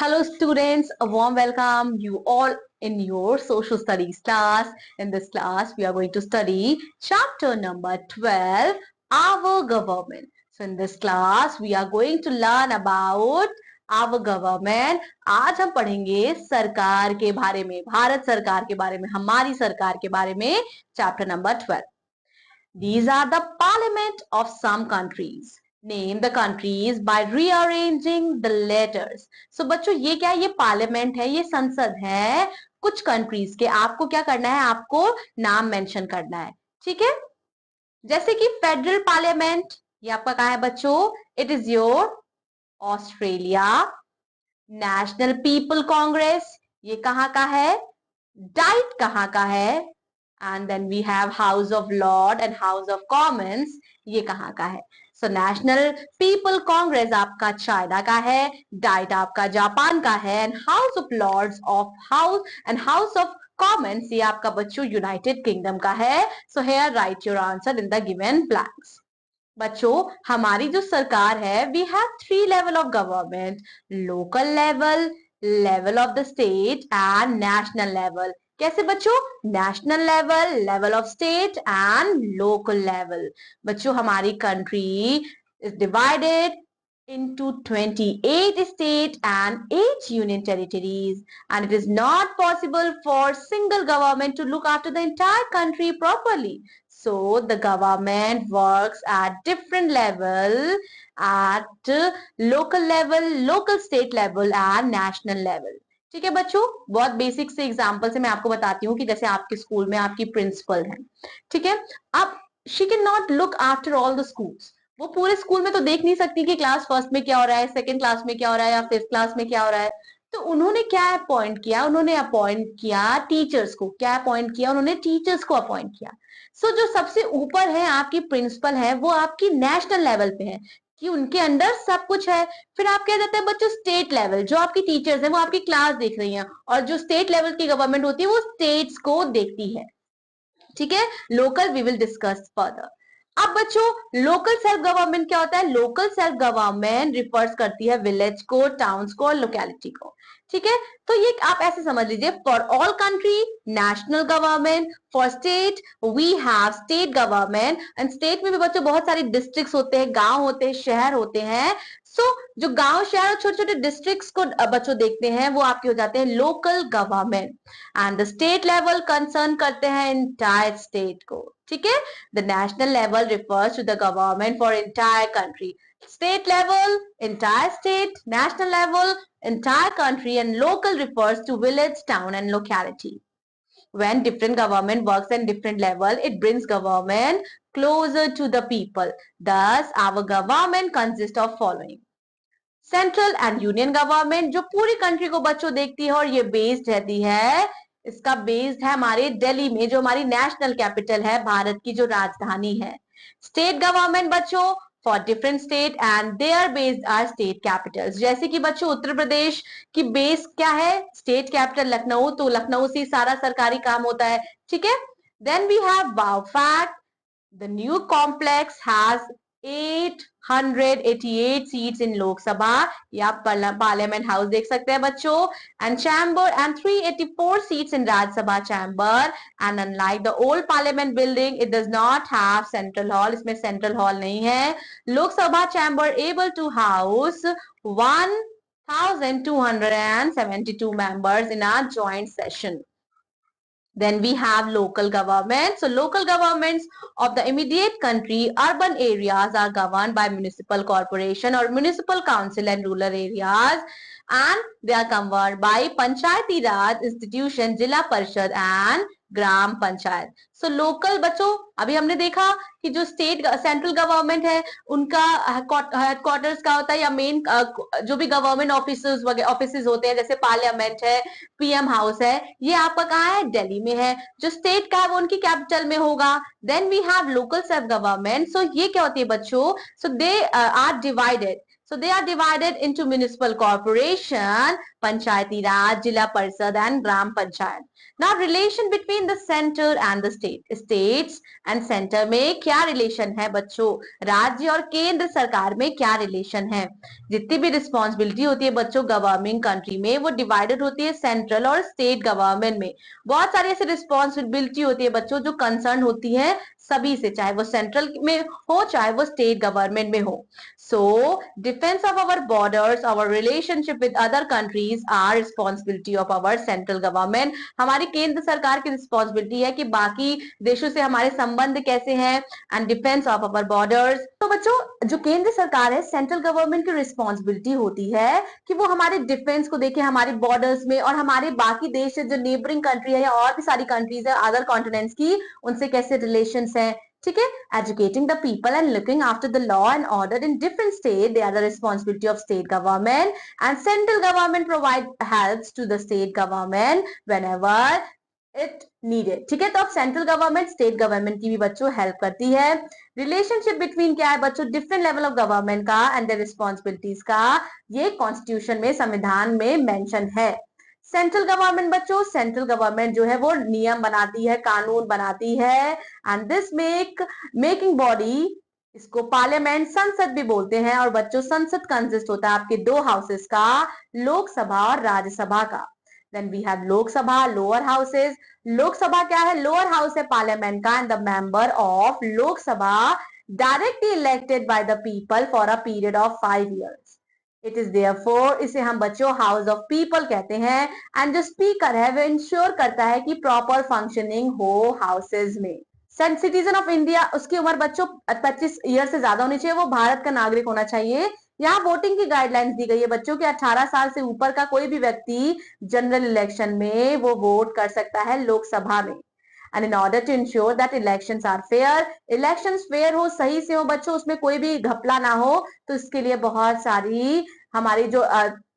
Hello students, a warm welcome you all in your social studies class. In this class, we are going to study chapter number 12, our government. So in this class, we are going to learn about our government. आज हम पढ़ेंगे सरकार के बारे में, भारत सरकार के बारे में, हमारी सरकार के बारे में, chapter number 12. These are the parliament of some countries. Name the countries by rearranging the letters. So बच्चों ये क्या है? ये पार्लियामेंट है, ये संसद है कुछ कंट्रीज के. आपको क्या करना है? आपको नाम मेंशन करना है. ठीक है, जैसे कि फेडरल पार्लियामेंट, ये आपका कहाँ है बच्चों? It is your Australia. National People Congress, ये कहाँ का है? डाइट कहाँ का है? And then we have House of Lord and House of Commons, ये कहाँ का है? सो नेशनल पीपल कांग्रेस आपका चाइना का है, डाइट आपका जापान का है, and House of Lords of House and House of Commons ये आपका बच्चों यूनाइटेड किंगडम का है. So here write your answer in the given blanks. बच्चों हमारी जो सरकार है, we have 3 level of government: local level, level of the state and national level. कैसे बच्चों? National level, level of state and local level. बच्चों हमारी country is divided into 28 states and 8 union territories, and it is not possible for single government to look after the entire country properly. So the government works at different level, at local level, local state level and national level. ठीक है बच्चों, बहुत basic से example से मैं आपको बताती हूँ कि जैसे आपके स्कूल में आपकी प्रिंसिपल है, ठीक है. अब she can not look after all the schools. वो पूरे स्कूल में तो देख नहीं सकती कि क्लास फर्स्ट में क्या हो रहा है, सेकंड क्लास में क्या हो रहा है या फिफ्थ क्लास में क्या हो रहा है. तो उन्होंने क्या अपॉइंट किया? उन्होंने अपॉइंट किया टीचर्स को. क्या अपॉइंट किया? उन्होंने टीचर्स को अपॉइंट किया. सो जो सबसे ऊपर है आपकी प्रिंसिपल है, वो आपकी नेशनल लेवल पे है कि उनके अंडर सब कुछ है. फिर आप क्या जाते हैं बच्चों? State level. जो आपकी टीचर्स है वो आपकी क्लास देख रही हैं, और जो स्टेट लेवल की गवर्नमेंट होती है वो स्टेट्स को देखती है. ठीक है, local we will discuss further. अब बच्चों लोकल सेल्फ गवर्नमेंट क्या होता है? लोकल सेल्फ गवर्नमेंट रिफर्स करती है विलेज को, टाउन्स को और लोकेलिटी को. ठीक है, तो ये आप ऐसे समझ लीजिए, for all country national government, for state we have state government. And state में भी बच्चों बहुत सारे डिस्ट्रिक्ट्स होते हैं, गांव होते हैं, शहर होते हैं. सो जो गांव, शहर और छोटे छोटे डिस्ट्रिक्ट्स को बच्चों देखते हैं, वो आपके हो जाते हैं local government. And the state level concern करते हैं इंटायर स्टेट को. ठीक है, the national level refers to the government for entire country. State level, entire state; national level, entire country; and local refers to village, town and locality. When different government works at different level, it brings government closer to the people. Thus, our government consists of following: central and union government, जो पूरी country को बच्चों देखती है और ये based रहती है, इसका बेस्ड है हमारे दिल्ली में, जो हमारी नेशनल कैपिटल है, भारत की जो राजधानी है. स्टेट गवर्नमेंट बच्चों for different state and their based are state capitals. जैसे कि बच्चों उत्तर प्रदेश की बेस क्या है? स्टेट कैपिटल लखनऊ, तो लखनऊ से सारा सरकारी काम होता है. ठीक है, then we have wow fact. The new complex has 888 seats in Lok Sabha. ये आप पार्लियामेंट हाउस देख सकते हैं बच्चों. And chamber and 384 seats in Rajya Sabha chamber. And unlike the old parliament building, it does not have central hall. इसमें central hall नहीं है. Lok Sabha chamber able to house 1,272 members in a joint session. Then we have local government. So local governments of the immediate country, urban areas are governed by municipal corporation or municipal council, and rural areas, and they are governed by Panchayati Raj institution, Jilla Parishad and gram panchayat. So local बच्चों अभी हमने देखा कि जो state central government है उनका headquarters का होता है, या मेन जो भी गवर्नमेंट ऑफिस होते हैं, जैसे पार्लियामेंट है, पीएम हाउस है, ये आपका कहाँ है? दिल्ली में है. जो स्टेट का है वो उनकी कैपिटल में होगा. Then we have local self government. So ये क्या होती है बच्चों? So they are divided. So they are divided into municipal corporation, Panchayati Raj, Jila Parishad and Gram Panchayat. Now relation between the center and the state. States and center में क्या relation है बच्चों? राज्य और केंद्र सरकार में क्या relation है? जितनी भी रिस्पॉन्सिबिलिटी होती है बच्चों गवर्नमेंट कंट्री में वो डिवाइडेड होती है सेंट्रल और स्टेट गवर्नमेंट में। बहुत सारी ऐसी रिस्पॉन्सिबिलिटी होती है बच्चों जो कंसर्न होती है सभी से, चाहे वो सेंट्रल में हो चाहे वो स्टेट गवर्नमेंट में हो। So defence of our borders, our relationship with other countries are responsibility of our central government. हमारी केंद्र सरकार की रिस्पॉन्सिबिलिटी है कि बाकी देशों से हमारे संबंध कैसे हैं and defence of our borders. तो बच्चों जो केंद्र सरकार है सेंट्रल गवर्नमेंट की रिस्पॉन्सिबिलिटी होती है कि वो हमारे डिफेंस को देखे हमारे बॉर्डर्स में, और हमारे बाकी देश से जो नेबरिंग कंट्री है या और भी सारी कंट्रीज है अदर कॉन्टिनेंट्स की, उनसे कैसे रिलेशंस हैं। ठीक है, educating the people and looking after the law and order in different state, they are the responsibility of state government and central government provide helps to the state government whenever it needed. ठीक है, तो अब central government state government की भी बच्चों help करती है। Relationship between क्या है बच्चों? डिफरेंट लेवल ऑफ गवर्नमेंट का एंड द रिस्पॉन्सिबिलिटीज का, ये कॉन्स्टिट्यूशन में संविधान में मेंशन है। सेंट्रल गवर्नमेंट बच्चों, सेंट्रल गवर्नमेंट जो है वो नियम बनाती है, कानून बनाती है एंड दिस मेकिंग बॉडी, इसको पार्लियामेंट संसद भी बोलते हैं। और बच्चों संसद कंसिस्ट होता है आपके दो हाउसेस का, लोकसभा और राज्यसभा का। Then we have Lok Sabha, lower houses. Lok Sabha क्या है? लोअर हाउस है पार्लियामेंट का and the member of Lok Sabha directly elected by the people for a period of 5 years। It is therefore, इसे हम बच्चों हाउस ऑफ पीपल कहते हैं एंड जो स्पीकर है वो इंश्योर करता है कि प्रॉपर फंक्शनिंग हो हाउसेज में। सिटीजन ऑफ इंडिया, उसकी उम्र बच्चों 25 ईयर से ज्यादा होनी चाहिए, वो भारत का नागरिक होना चाहिए। यहाँ वोटिंग की गाइडलाइंस दी गई है बच्चों कि 18 साल से ऊपर का कोई भी व्यक्ति जनरल इलेक्शन में वो वोट कर सकता है लोकसभा में। And in order to ensure that elections are fair, elections fair हो, सही से हो बच्चों, उसमें कोई भी घपला ना हो, तो इसके लिए बहुत सारी हमारी जो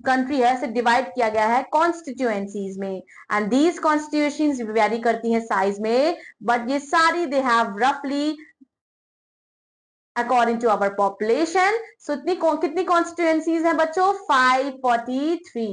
कंट्री है इसे डिवाइड किया गया है कॉन्स्टिट्यूएंसीज में एंड दीज कॉन्स्टिट्यूएंसीज वेरी करती हैं साइज में, बट ये सारी दे हैव रफली अकॉर्डिंग टू आवर पॉपुलेशन। सो कितनी कॉन्स्टिट्यूएंसीज हैं बच्चों? 543।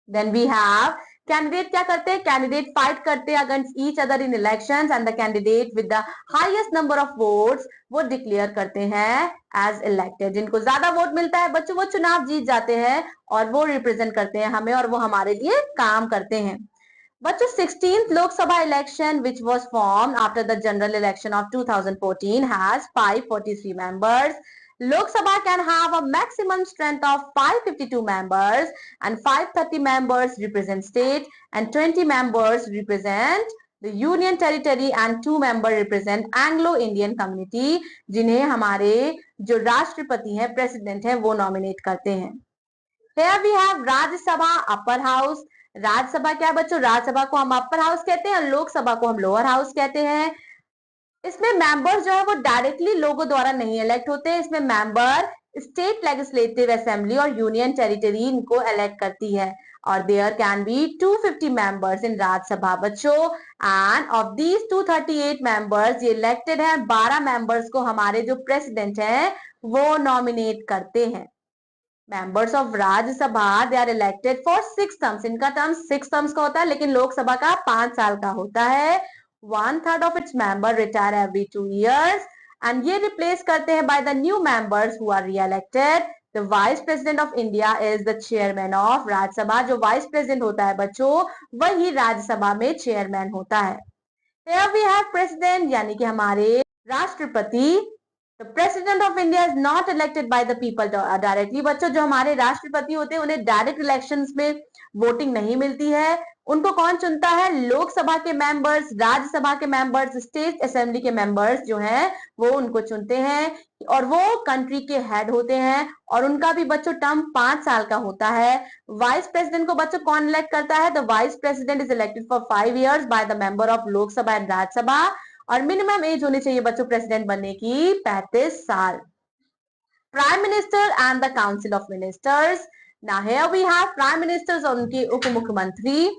देन वी हैव कैंडिडेट क्या करते हैं? कैंडिडेट फाइट करते हैं against each other in elections and the candidate with the highest number of votes वो डिक्लेयर करते हैं एज इलेक्टेड। जिनको ज्यादा वोट मिलता है बच्चों वो चुनाव जीत जाते हैं और वो रिप्रेजेंट करते हैं हमें और वो हमारे लिए काम करते हैं। बच्चों 16th Lok Sabha election which was formed after the general election of 2014 has 543 members. Lok Sabha can have a maximum strength of 552 members and 530 members represent state and 20 members represent the union territory and 2 members represent Anglo-Indian community, जिन्हें हमारे जो राष्ट्रपति हैं, president हैं, वो nominate करते हैं। Here we have Rajya Sabha, upper house. Rajya Sabha क्या है बच्चों? राज्यसभा को हम अपर हाउस कहते हैं, लोकसभा को हम लोअर हाउस कहते हैं। इसमें मेंबर्स जो है वो डायरेक्टली लोगों द्वारा नहीं इलेक्ट होते हैं, इसमें मेंबर स्टेट लेजिस्लेटिव असेंबली और यूनियन टेरिटरी इनको इलेक्ट करती है। और there can be 250 members in Rajya Sabha बच्चों एंड ऑफ दीज 238 मेंबर्स ये इलेक्टेड है। 12 मेंबर्स को हमारे जो प्रेसिडेंट हैं वो नॉमिनेट करते हैं। Members of Rajya Sabha they are elected for 6 terms, इनका टर्म 6 टर्म्स का होता है, लेकिन लोकसभा का 5 साल का होता है। 1/3 of its member retire every 2 years and ये रिप्लेस करते हैं by the new members who are re-elected. The vice president of India is the chairman of Rajya Sabha. जो वाइस प्रेसिडेंट होता है बच्चों वही राज्यसभा में चेयरमैन होता है। Here we have president यानी कि हमारे राष्ट्रपति। The president of India is not elected by the people directly। बच्चों जो हमारे राष्ट्रपति होते हैं उन्हें डायरेक्ट इलेक्शंस में वोटिंग नहीं मिलती है, उनको कौन चुनता है? लोकसभा के मेंबर्स, राज्यसभा के मेंबर्स, स्टेट असेंबली के मेंबर्स जो हैं वो उनको चुनते हैं और वो कंट्री के हेड होते हैं और उनका भी बच्चों टर्म 5 साल का होता है। वाइस प्रेसिडेंट को बच्चों कौन इलेक्ट करता है? The vice president is elected for 5 years by the member of Lok Sabha and Rajya Sabha और मिनिमम एज होनी चाहिए बच्चों प्रेसिडेंट बनने की 35 साल। Prime minister and the council of ministers. Now here we have prime ministers और उनके उप मुख्यमंत्री।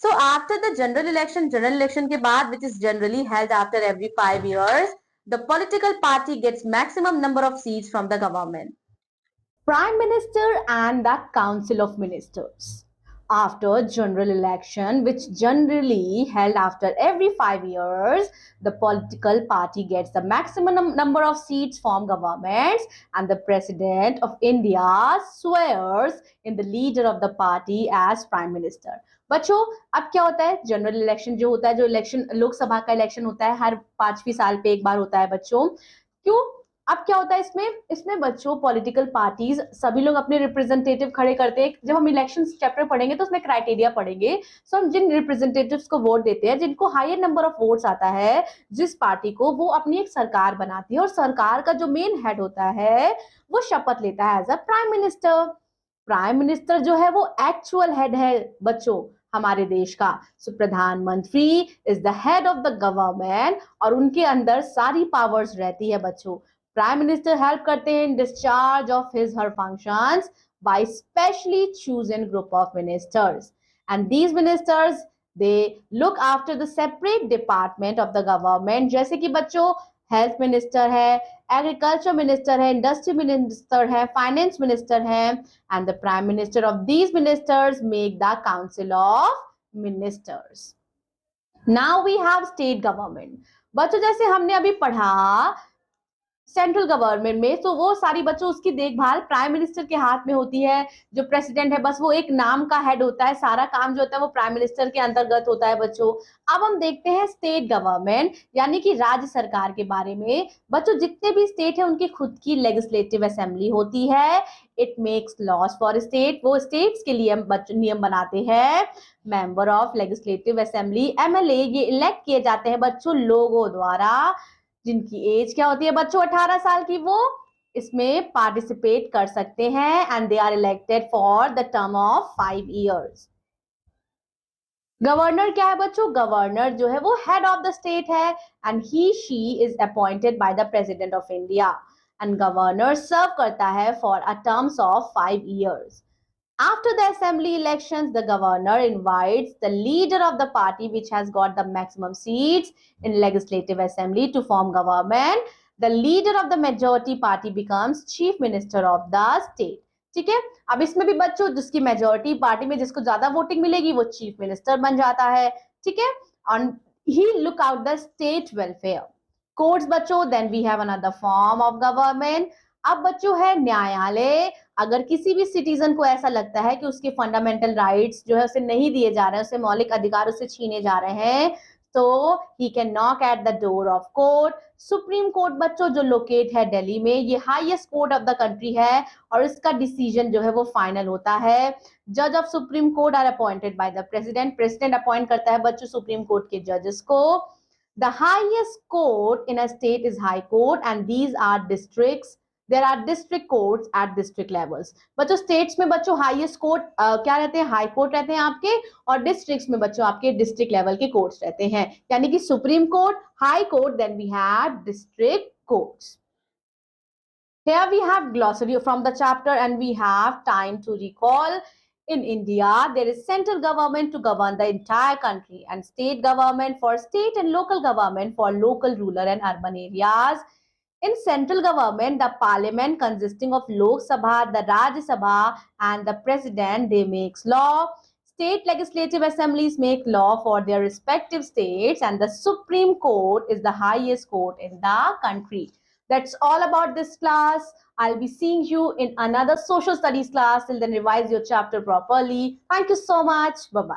So after the general election के बाद which is generally held after every 5 years, the political party gets maximum number of seats from the government. Prime Minister and the Council of Ministers. After general election, which generally held after every 5 years, the political party gets the maximum number of seats, form governments, and the President of India swears in the leader of the party as Prime Minister. बच्चों, अब क्या होता है, general election जो होता है, जो election Lok Sabha का इलेक्शन होता है, हर 5वीं साल पे एक बार होता है बच्चों. क्यों? अब क्या होता है इसमें, इसमें बच्चों पॉलिटिकल पार्टीज सभी लोग अपने रिप्रेजेंटेटिव खड़े करते हैं. जब हम इलेक्शन चैप्टर पढ़ेंगे तो उसमें क्राइटेरिया पढ़ेंगे. सो हम जिन रिप्रेजेंटेटिव्स को वोट देते हैं, जिनको हायर नंबर ऑफ वोट्स आता है जिस पार्टी को, वो अपनी एक सरकार बनाती है और सरकार का जो मेन हेड होता है वो शपथ लेता है as a prime minister. Prime minister जो है वो एक्चुअल हेड है बच्चों हमारे देश का. सो प्रधानमंत्री is the head of the government और उनके अंदर सारी पावर्स रहती है बच्चों. प्राइम मिनिस्टर हेल्प करते हैं in discharge of his her functions by specially chosen group of ministers. And these ministers they look after the separate department of the government. जैसे कि बच्चों हेल्थ मिनिस्टर है, एग्रीकल्चर मिनिस्टर है, industry minister है, finance minister है, and the prime minister of these ministers make the council of ministers. Now we have state government. बच्चों जैसे हमने अभी पढ़ा सेंट्रल गवर्नमेंट में, तो वो सारी बच्चों उसकी देखभाल प्राइम मिनिस्टर के हाथ में होती है. जो प्रेसिडेंट है बस वो एक नाम का हेड होता है, सारा काम जो होता है वो प्राइम मिनिस्टर के अंतर्गत होता है बच्चों. अब हम देखते हैं स्टेट गवर्नमेंट यानी कि राज्य सरकार के बारे में. बच्चों जितने भी स्टेट है उनकी खुद की लेजिस्लेटिव असेंबली होती है. It makes laws for state. वो स्टेट्स के लिए नियम बनाते हैं. Member of legislative assembly MLA ये इलेक्ट किए जाते हैं बच्चों लोगों द्वारा, जिनकी एज क्या होती है बच्चों 18 साल की. वो इसमें पार्टिसिपेट कर सकते हैं and they are elected for the term of 5 years. Governor क्या है बच्चों? गवर्नर जो है वो हेड ऑफ द स्टेट है and he she is appointed by the president of India. And governor serve करता है for a terms of 5 years. After the assembly elections, the governor invites the leader of the party which has got the maximum seats in legislative assembly to form government. The leader of the majority party becomes chief minister of the state. ठीक है. अब इसमें भी बच्चों जिसकी majority party में जिसको ज्यादा वोटिंग मिलेगी वो चीफ मिनिस्टर बन जाता है. ठीक है. और he look out the state welfare. Courts बच्चों, then we have another form of government. अब बच्चों है न्यायालय. अगर किसी भी सिटीजन को ऐसा लगता है कि उसके फंडामेंटल राइट्स जो है उसे नहीं दिए जा रहे हैं, उसे मौलिक अधिकार उससे छीने जा रहे हैं, तो he can knock at the door of court. Supreme court बच्चों जो लोकेट है दिल्ली में, ये highest court of the country है और इसका डिसीजन जो है वो फाइनल होता है. जज of supreme court are appointed by the president. President appoint करता है बच्चों सुप्रीम कोर्ट के जजेस को. The highest court in a state is high court and these are districts. There are district courts at district levels. बच्चों states में बच्चों highest court क्या रहते हैं? high court रहते हैं आपके, और districts में बच्चों आपके district level के courts रहते हैं. यानी कि supreme court, high court, then we have district courts. Here we have glossary from the chapter and we have time to recall. In India, there is central government to govern the entire country and state government for state and local government for local, rural and urban areas. In central government, the parliament consisting of Lok Sabha, the Rajya Sabha and the president, they makes law. State legislative assemblies make law for their respective states and the Supreme Court is the highest court in the country. That's all about this class. I'll be seeing you in another social studies class. Till then, revise your chapter properly. Thank you so much. Bye-bye.